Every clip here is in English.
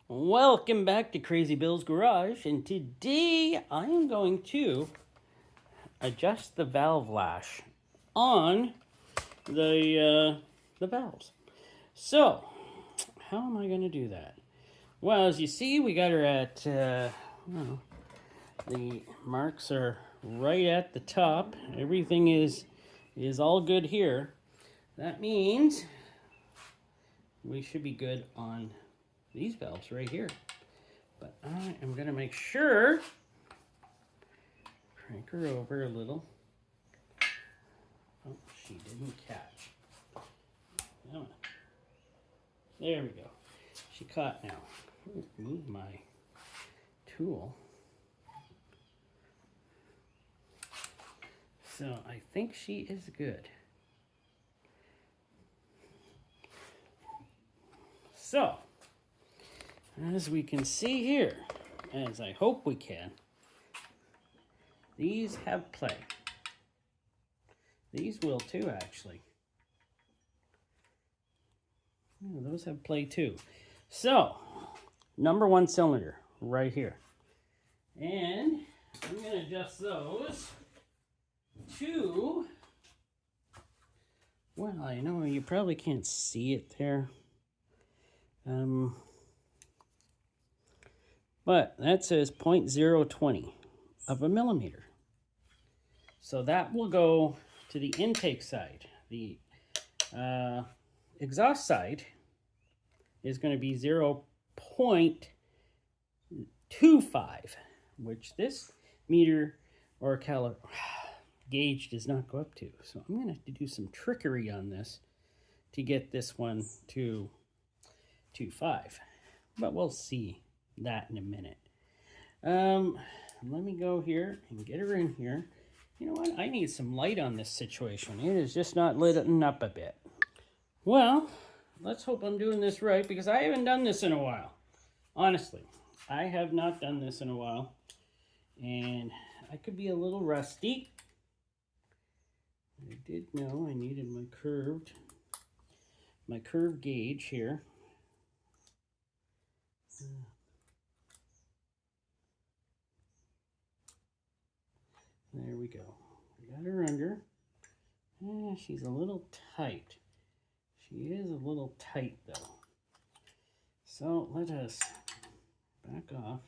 Welcome back to Crazy Bill's Garage, and today I am going to adjust the valve lash on the valves. So, how am I going to do that? Well, as you see, we got her at the marks are right at the top. Everything is all good here. That means we should be good on these valves right here. But I am going to make sure, crank her over a little. Oh, she didn't catch. Come on. There we go. She caught now. Move my tool. So I think she is good. So, as we can see here, as I hope we can, these have play. These will too, actually. Oh, those have play too. So, number one cylinder right here. And I'm going to adjust those to, well, I know you probably can't see it there. But that says 0.020 of a millimeter. So that will go to the intake side. The exhaust side is going to be 0.25, which this meter or gauge does not go up to. So I'm going to have to do some trickery on this to get this one to 2.5. But we'll see that in a minute. Let me go here and get her in here. You know what? I need some light on this situation. It is just not lit up a bit. Well, let's hope I'm doing this right, because I haven't done this in a while. Honestly, I have not done this in a while. And I could be a little rusty. I did know I needed my curved gauge here. There we go. I got her under. She's a little tight. She is a little tight though. So let us back off.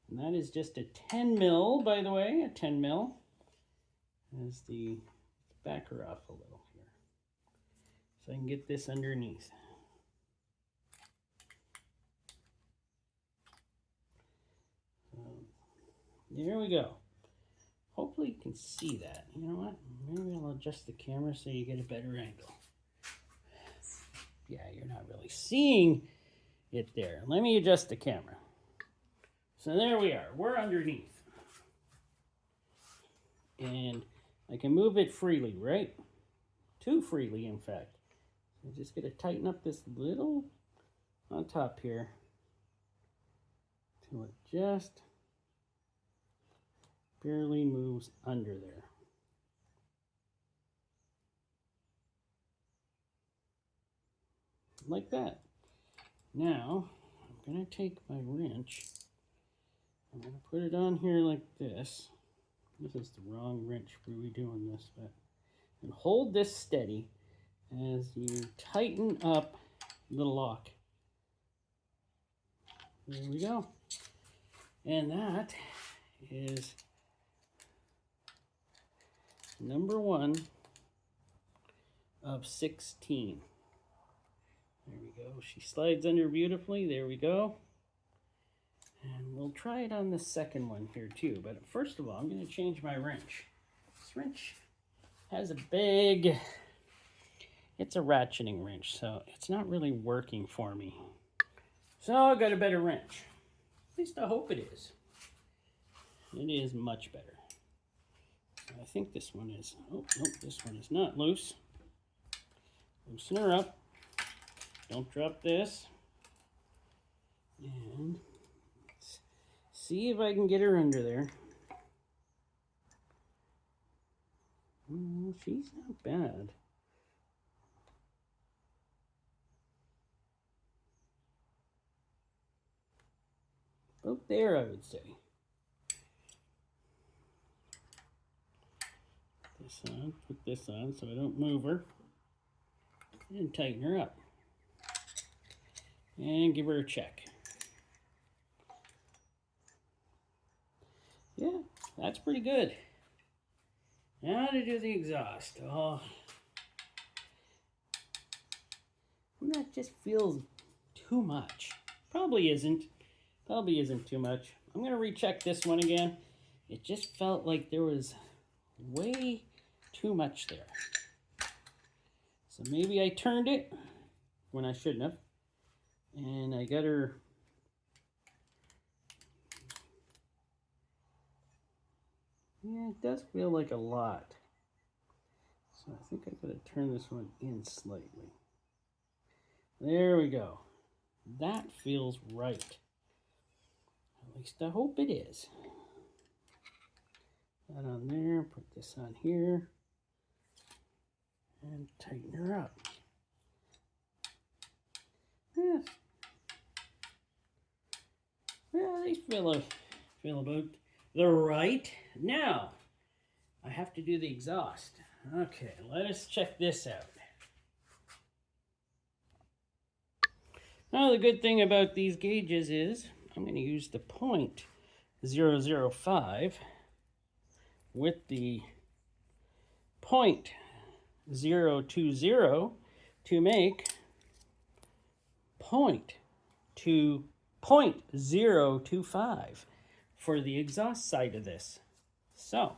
And that is just a 10 mil, by the way, a 10 mil. As the, back her off a little here. So I can get this underneath. There we go. Hopefully you can see that. You know what? Maybe I'll adjust the camera so you get a better angle. Yeah, you're not really seeing it there. Let me adjust the camera. So there we are. We're underneath. And I can move it freely, right? Too freely, in fact. I'm just going to tighten up this little on top here till it just barely moves under there. Like that. Now, I'm going to take my wrench. I'm going to put it on here like this. This is the wrong wrench for me doing this, but and hold this steady as you tighten up the lock. There we go. And that is number one of 16. There we go. She slides under beautifully. There we go. And we'll try it on the second one here too. But first of all, I'm going to change my wrench. This wrench has a big, it's a ratcheting wrench, so it's not really working for me. So I got a better wrench. At least I hope it is. It is much better. I think this one is, oh, nope, this one is not loose. Loosen her up. Don't drop this. And let's see if I can get her under there. Well, she's not bad. About there, I would say. Put this on so I don't move her. And tighten her up. And give her a check. Yeah, that's pretty good. Now to do the exhaust. Oh, that just feels too much. Probably isn't too much. I'm gonna recheck this one again. It just felt like there was way too much there. So maybe I turned it when I shouldn't have. And I got her. Yeah, it does feel like a lot. So I think I gotta turn this one in slightly. There we go. That feels right. At least I hope it is. That on there, put this on here, and tighten her up. Yeah, they feel about the right. Now, I have to do the exhaust. Okay, let us check this out. Now, the good thing about these gauges is I'm going to use the .005 with the .020 to make .025 for the exhaust side of this. So,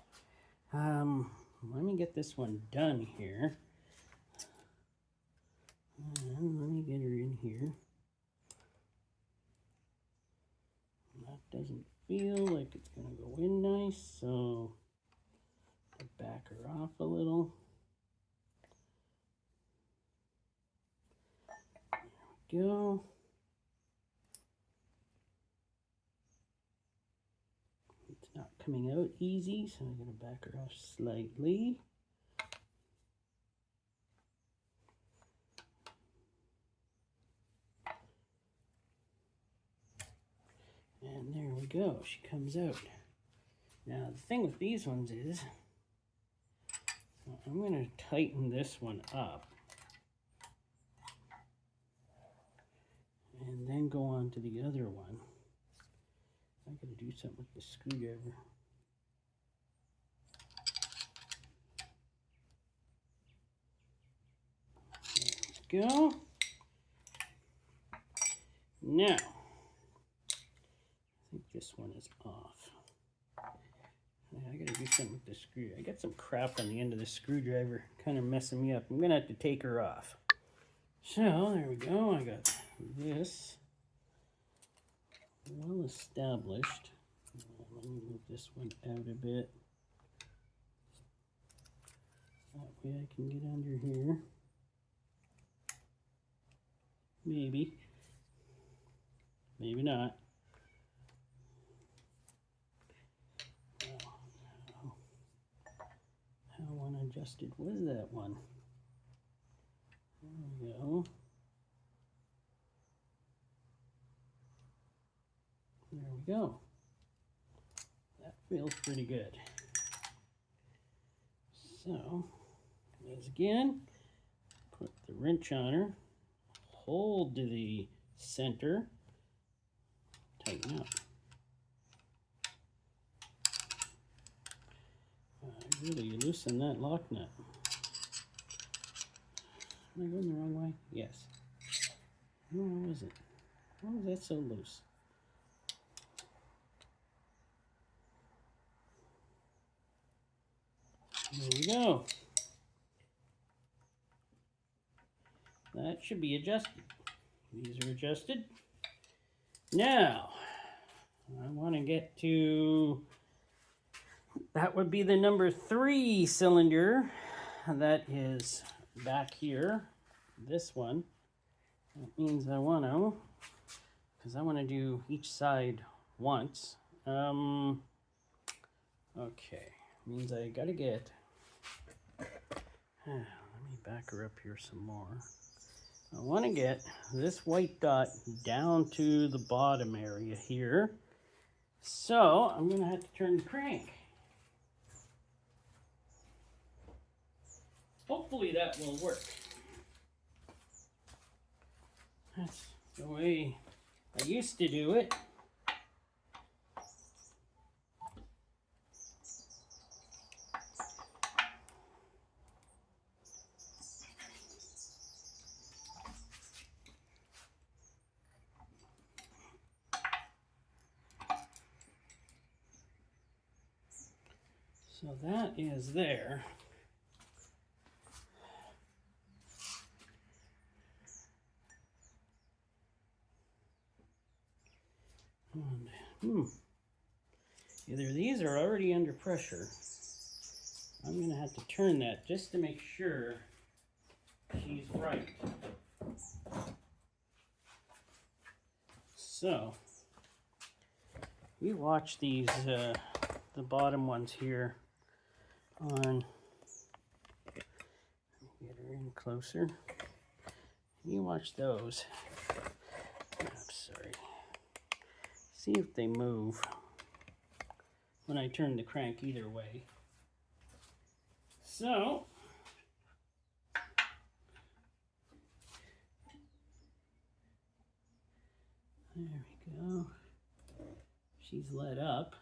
let me get this one done here. And let me get her in here. That doesn't feel like it's going to go in nice, so I'll back her off a little. There we go. It's not coming out easy, so I'm going to back her off slightly. And there we go, she comes out. Now the thing with these ones is, I'm going to tighten this one up. And then go on to the other one. I gotta do something with the screwdriver. There we go. Now, I think this one is off. I gotta do something with the screwdriver. I got some crap on the end of the screwdriver, kind of messing me up. I'm gonna have to take her off. So, there we go. I got this well established. Let me move this one out a bit. That way I can get under here. Maybe. Maybe not. How unadjusted was that one? There we go. There we go. That feels pretty good. So, as again, put the wrench on her, hold to the center, tighten up. Really loosen that lock nut. Am I going the wrong way? Yes. Where was it? Why was that so loose? There we go. That should be adjusted. These are adjusted. Now, I want to get to, that would be the number 3 cylinder. That is back here. This one. That means I want to, because I want to do each side once. Okay. Means I got to get, let me back her up here some more. I want to get this white dot down to the bottom area here. So I'm going to have to turn the crank. Hopefully that will work. That's the way I used to do it. So that is there. And, either these are already under pressure. I'm going to have to turn that just to make sure she's right. So, we watch these, the bottom ones here on, get her in closer. You watch those. I'm sorry. See if they move when I turn the crank either way. So, there we go. She's let up.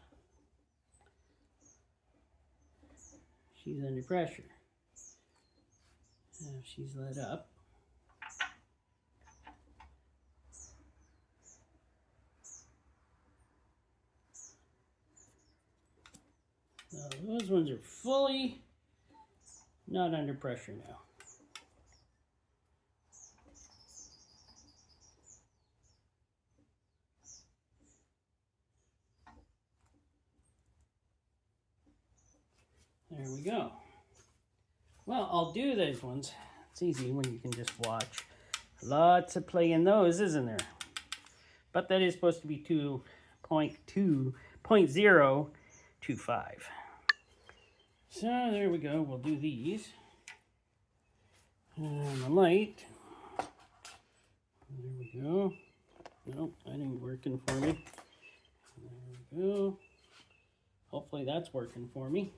She's under pressure. Now she's let up. So those ones are fully not under pressure now. There we go. Well, I'll do those ones. It's easy when you can just watch. Lots of play in those, isn't there? But that is supposed to be 2.025. So there we go. We'll do these. And the light. There we go. Nope, that ain't working for me. There we go. Hopefully that's working for me.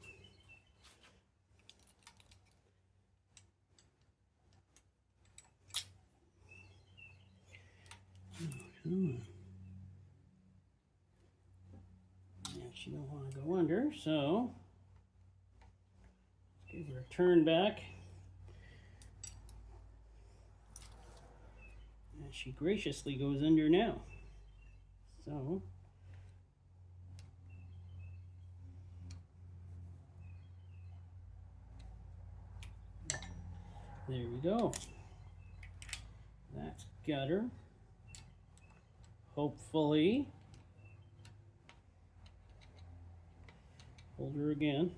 Yeah, she don't want to go under, so give her a turn back. And she graciously goes under now. So there we go. That's got her. Hopefully. Hold her again.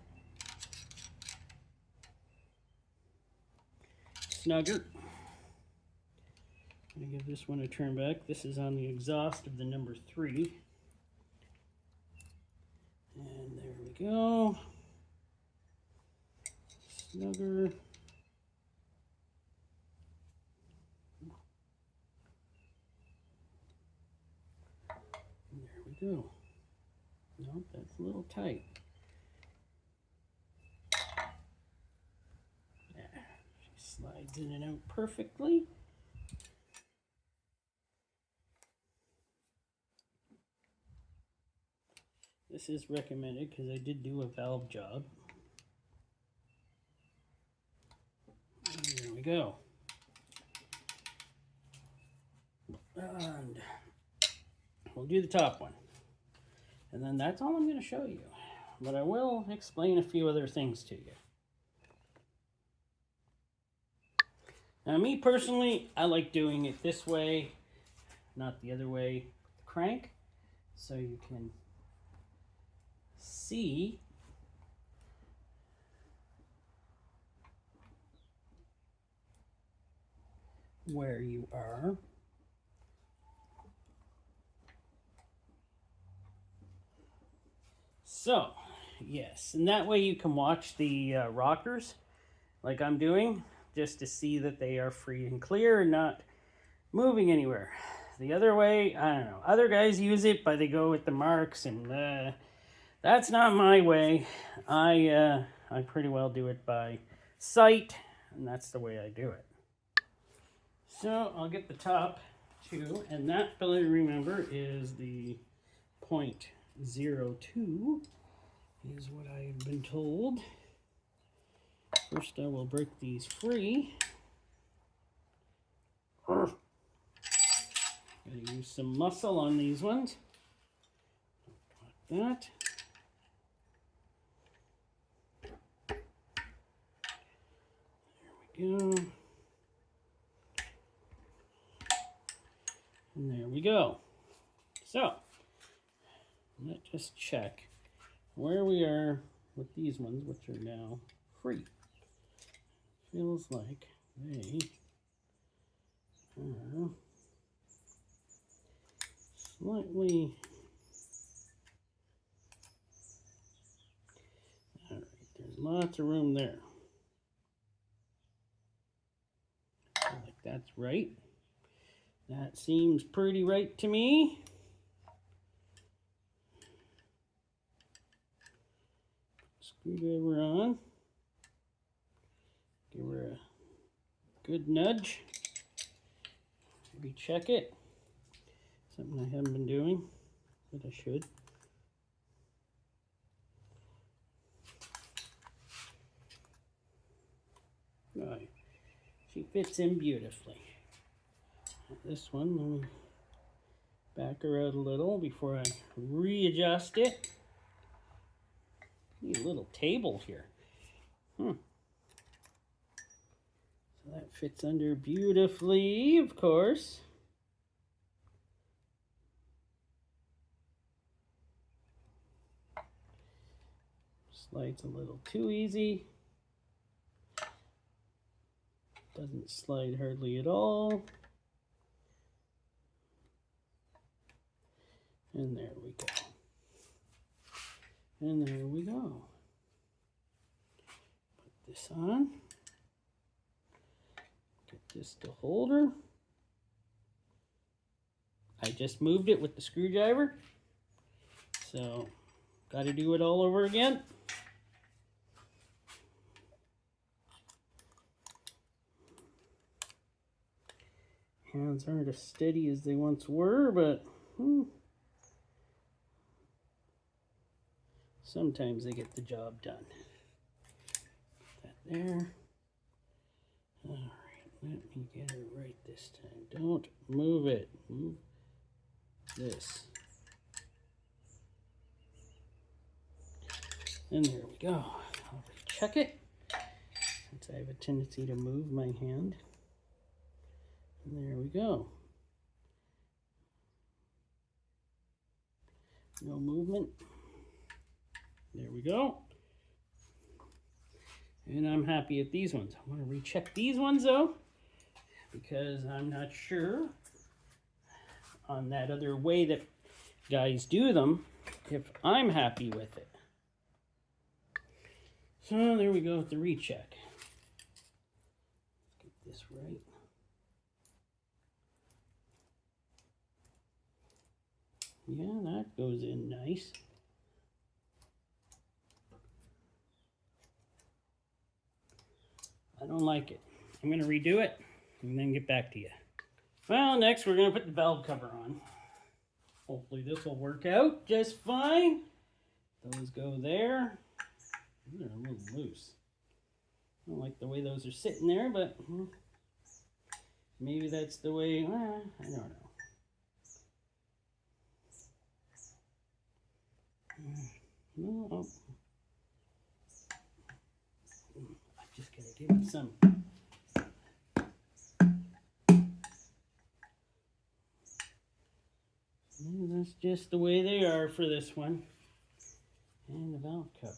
Snug her. I'm going to give this one a turn back. This is on the exhaust of the number 3. And there we go. Snug her. There we go. Nope, that's a little tight. Yeah, she slides in and out perfectly. This is recommended because I did do a valve job. And there we go. And we'll do the top one. And then that's all I'm going to show you. But I will explain a few other things to you. Now, me personally, I like doing it this way, not the other way, with the crank, so you can see where you are. So, yes, and that way you can watch the rockers like I'm doing, just to see that they are free and clear and not moving anywhere. The other way, I don't know. Other guys use it, but they go with the marks, and that's not my way. I pretty well do it by sight, and that's the way I do it. So I'll get the top too, and that, remember, is the 0.02 is what I have been told. First I will break these free. Gotta use some muscle on these ones. Like that. There we go. And there we go. So, let's just check where we are with these ones, which are now free. Feels like they are slightly... All right, there's lots of room there. I feel like that's right. That seems pretty right to me. Screwdriver on. Give her a good nudge. Maybe check it. Something I haven't been doing, but I should. Right. She fits in beautifully. This one, let me back her out a little before I readjust it. Need a little table here. So that fits under beautifully, of course. Slides a little too easy. Doesn't slide hardly at all. And there we go. And there we go. Put this on. Get this to hold her. I just moved it with the screwdriver. So, got to do it all over again. Hands aren't as steady as they once were, but sometimes they get the job done. Put that there. All right, let me get it right this time. Don't move it. Move this. And there we go. I'll recheck it, since I have a tendency to move my hand. And there we go. No movement. There we go. And I'm happy with these ones. I want to recheck these ones though, because I'm not sure on that other way that guys do them if I'm happy with it. So there we go with the recheck. Let's get this right. Yeah, that goes in nice. I don't like it. I'm going to redo it and then get back to you. Well, next we're going to put the valve cover on. Hopefully this will work out just fine. Those go there. They're a little loose. I don't like the way those are sitting there, but maybe that's the way, I don't know. No, I'm just gonna give it some. That's just the way they are for this one. And the valve cover.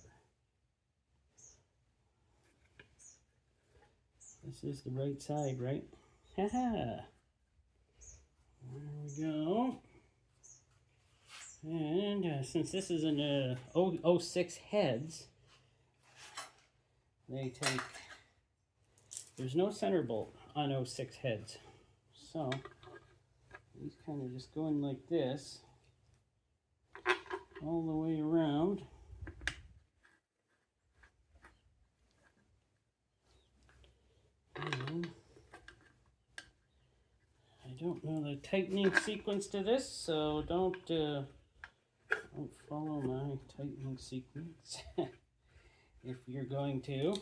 This is the right side, right? Haha. There we go. And since this is an 006 heads, they take, there's no center bolt on 06 heads. So He's kind of just going like this all the way around. And I don't know the tightening sequence to this, so don't follow my tightening sequence. If you're going to,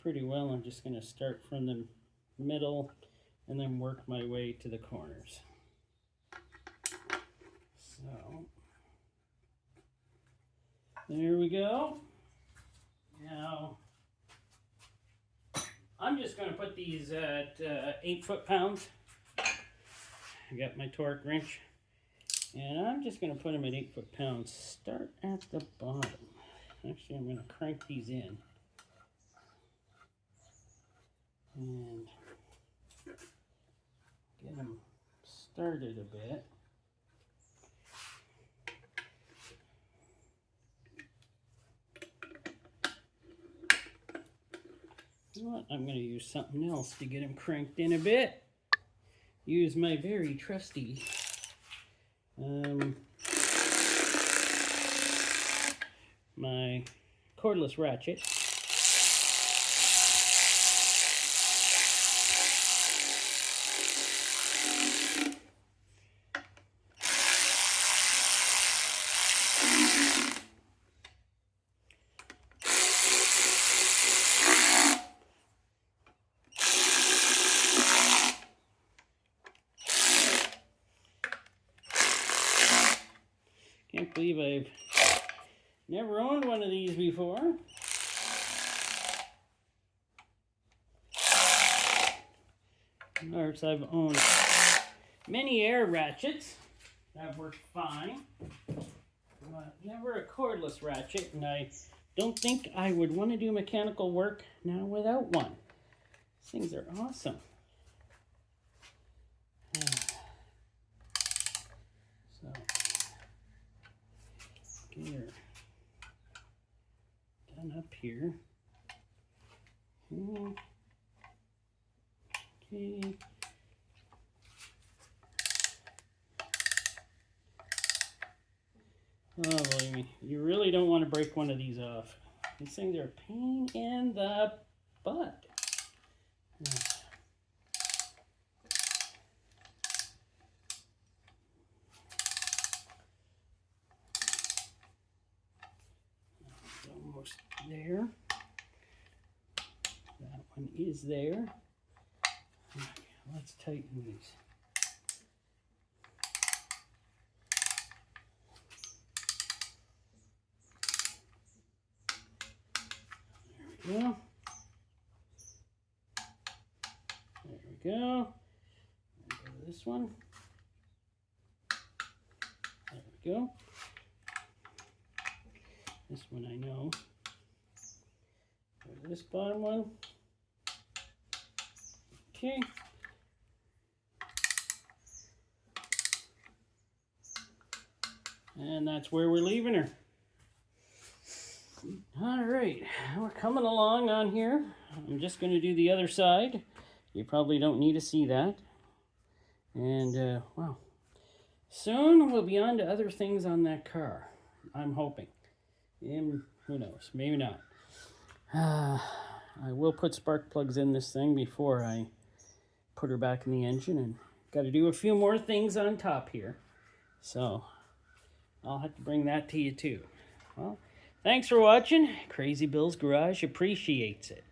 pretty well, I'm just going to start from the middle and then work my way to the corners. So, there we go. Now, I'm just going to put these at 8 foot-pounds. I got my torque wrench, and I'm just going to put them at 8 foot-pounds. Start at the bottom. Actually, I'm going to crank these in. And get them started a bit. You know what? I'm going to use something else to get them cranked in a bit. Use my very trusty my cordless ratchet. Can't believe I've never owned one of these before. Of course, I've owned many air ratchets that worked fine, but never a cordless ratchet, and I don't think I would want to do mechanical work now without one. These things are awesome. So, get her done up here. Okay. Oh, believe me, you really don't want to break one of these off. These things are a pain in the butt. Almost there. That one is there. Okay, let's tighten these. There we go. There we go. Go to this one. There we go. This one I know. Go to this bottom one. Okay. And that's where we're leaving her. All right, we're coming along on here. I'm just going to do the other side. You probably don't need to see that. And, well, soon we'll be on to other things on that car. I'm hoping. And who knows, maybe not. I will put spark plugs in this thing before I put her back in the engine, and got to do a few more things on top here. So I'll have to bring that to you too. Well, thanks for watching. Crazy Bill's Garage appreciates it.